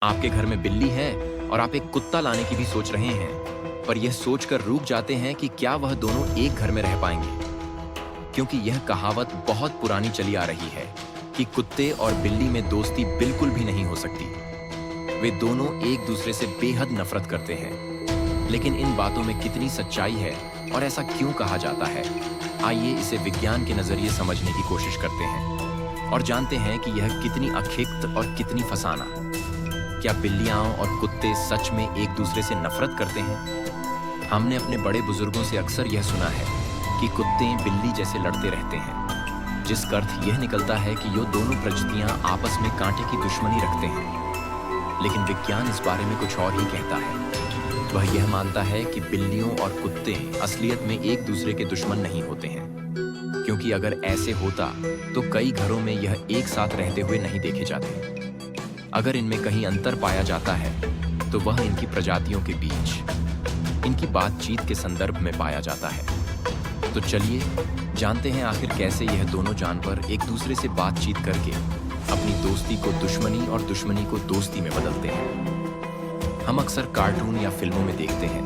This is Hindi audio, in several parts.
आपके घर में बिल्ली है और आप एक कुत्ता लाने की भी सोच रहे हैं, पर यह सोचकर रुक जाते हैं कि क्या वह दोनों एक घर में रह पाएंगे। क्योंकि यह कहावत बहुत पुरानी चली आ रही है कि कुत्ते और बिल्ली में दोस्ती बिल्कुल भी नहीं हो सकती। वे दोनों एक दूसरे से बेहद नफरत करते हैं। लेकिन इन बातों में कितनी सच्चाई है और ऐसा क्यों कहा जाता है, आइए इसे विज्ञान के नजरिए समझने की कोशिश करते हैं और जानते हैं कि यह कितनी अखेक्त और कितनी फसाना। क्या बिल्लियां और कुत्ते सच में एक दूसरे से नफरत करते हैं? हमने अपने बड़े बुजुर्गों से अक्सर यह सुना है कि कुत्ते बिल्ली जैसे लड़ते रहते हैं, जिसका अर्थ यह निकलता है कि ये दोनों प्रजातियां आपस में कांटे की दुश्मनी रखते हैं। लेकिन विज्ञान इस बारे में कुछ और ही कहता है। वह यह मानता है कि बिल्लियों और कुत्ते असलियत में एक दूसरे के दुश्मन नहीं होते हैं, क्योंकि अगर ऐसे होता तो कई घरों में यह एक साथ रहते हुए नहीं देखे जाते। अगर इनमें कहीं अंतर पाया जाता है तो वह इनकी प्रजातियों के बीच इनकी बातचीत के संदर्भ में पाया जाता है। तो चलिए जानते हैं आखिर कैसे यह दोनों जानवर एक दूसरे से बातचीत करके अपनी दोस्ती को दुश्मनी और दुश्मनी को दोस्ती में बदलते हैं। हम अक्सर कार्टून या फिल्मों में देखते हैं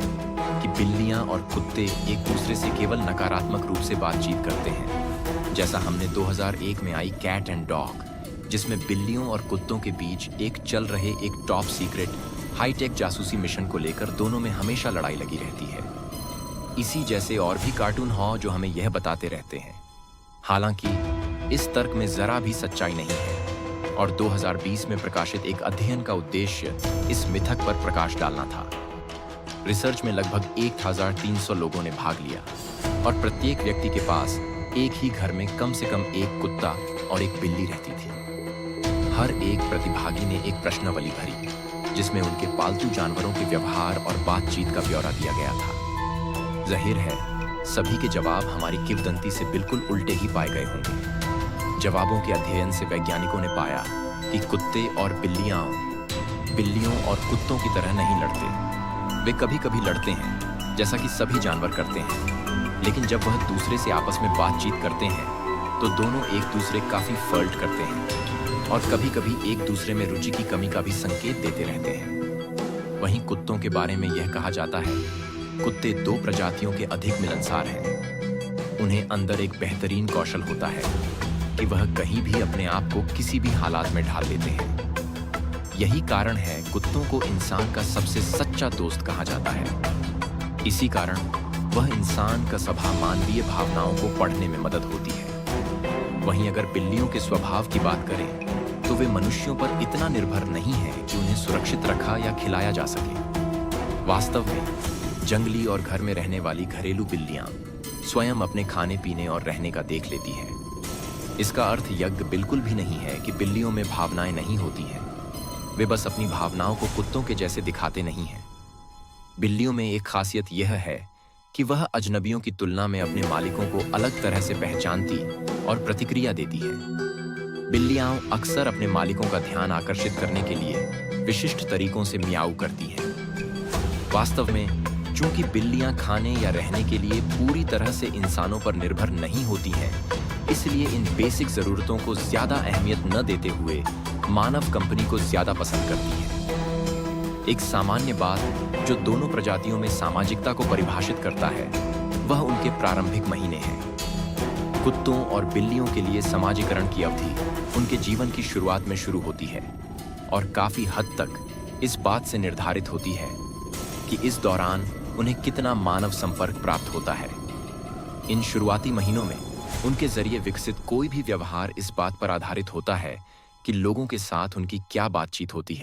कि बिल्लियां और कुत्ते एक दूसरे से केवल नकारात्मक रूप से बातचीत करते हैं, जैसा हमने 2001 में आई कैट एंड डॉग, जिसमें बिल्लियों और कुत्तों के बीच एक चल रहे एक टॉप सीक्रेट हाईटेक जासूसी मिशन को लेकर दोनों में हमेशा लड़ाई लगी रहती है। इसी जैसे और भी कार्टून हैं जो हमें यह बताते रहते हैं। हालांकि इस तर्क में जरा भी सच्चाई नहीं है और 2020 में प्रकाशित एक अध्ययन का उद्देश्य इस मिथक पर प्रकाश डालना था। रिसर्च में लगभग 1300 लोगों ने भाग लिया और प्रत्येक व्यक्ति के पास एक ही घर में कम से कम एक कुत्ता और एक बिल्ली रहती थी। हर एक प्रतिभागी ने एक प्रश्नावली भरी, जिसमें उनके पालतू जानवरों के व्यवहार और बातचीत का ब्यौरा दिया गया था। जाहिर है सभी के जवाब हमारी किंवदंती से बिल्कुल उल्टे ही पाए गए होंगे। जवाबों के अध्ययन से वैज्ञानिकों ने पाया कि कुत्ते और बिल्लियों और कुत्तों की तरह नहीं लड़ते। वे कभी कभी लड़ते हैं, जैसा कि सभी जानवर करते हैं, लेकिन जब वह दूसरे से आपस में बातचीत करते हैं तो दोनों एक दूसरे काफी फ्लर्ट करते हैं और कभी कभी एक दूसरे में रुचि की कमी का भी संकेत देते रहते हैं। वहीं कुत्तों के बारे में यह कहा जाता है, कुत्ते दो प्रजातियों के अधिक मिलनसार हैं। उन्हें अंदर एक बेहतरीन कौशल होता है कि वह कहीं भी अपने आप को किसी भी हालात में ढाल देते हैं। यही कारण है कुत्तों को इंसान का सबसे सच्चा दोस्त कहा जाता है। इसी कारण वह इंसान का स्वभाव मानवीय भावनाओं को पढ़ने में मदद होती है। वहीं अगर बिल्लियों के स्वभाव की बात करें तो वे मनुष्यों पर इतना निर्भर नहीं है कि उन्हें सुरक्षित रखा या खिलाया जा सके। वास्तव में जंगली और घर में रहने वाली घरेलू बिल्लियां स्वयं अपने खाने पीने और रहने का देख लेती हैं। इसका अर्थ यज्ञ बिल्कुल भी नहीं है कि बिल्लियों में भावनाएं नहीं होती हैं। वे बस अपनी भावनाओं को कुत्तों के जैसे दिखाते नहीं हैं। बिल्लियों में एक खासियत यह है कि वह अजनबियों की तुलना में अपने मालिकों को अलग तरह से पहचानती और प्रतिक्रिया देती है। बिल्लियां अक्सर अपने मालिकों का ध्यान आकर्षित करने के लिए विशिष्ट तरीकों से मियाऊ करती हैं। वास्तव में चूंकि बिल्लियां खाने या रहने के लिए पूरी तरह से इंसानों पर निर्भर नहीं होती हैं, इसलिए इन बेसिक जरूरतों को ज्यादा अहमियत न देते हुए मानव कंपनी को ज्यादा पसंद करती हैं। एक सामान्य बात जो दोनों प्रजातियों में सामाजिकता को परिभाषित करता है, वह उनके प्रारंभिक महीने हैं। कुत्तों और बिल्लियों के लिए समाजीकरण की अवधि उनके जीवन की शुरुआत में शुरू होती है और काफी हद तक इस बात से निर्धारित होती है कि इस दौरान उन्हें कितना मानव संपर्क प्राप्त होता है। इन शुरुआती महीनों में उनके जरिए विकसित कोई भी व्यवहार इस बात पर आधारित होता है कि लोगों के साथ उनकी क्या बातचीत होती है।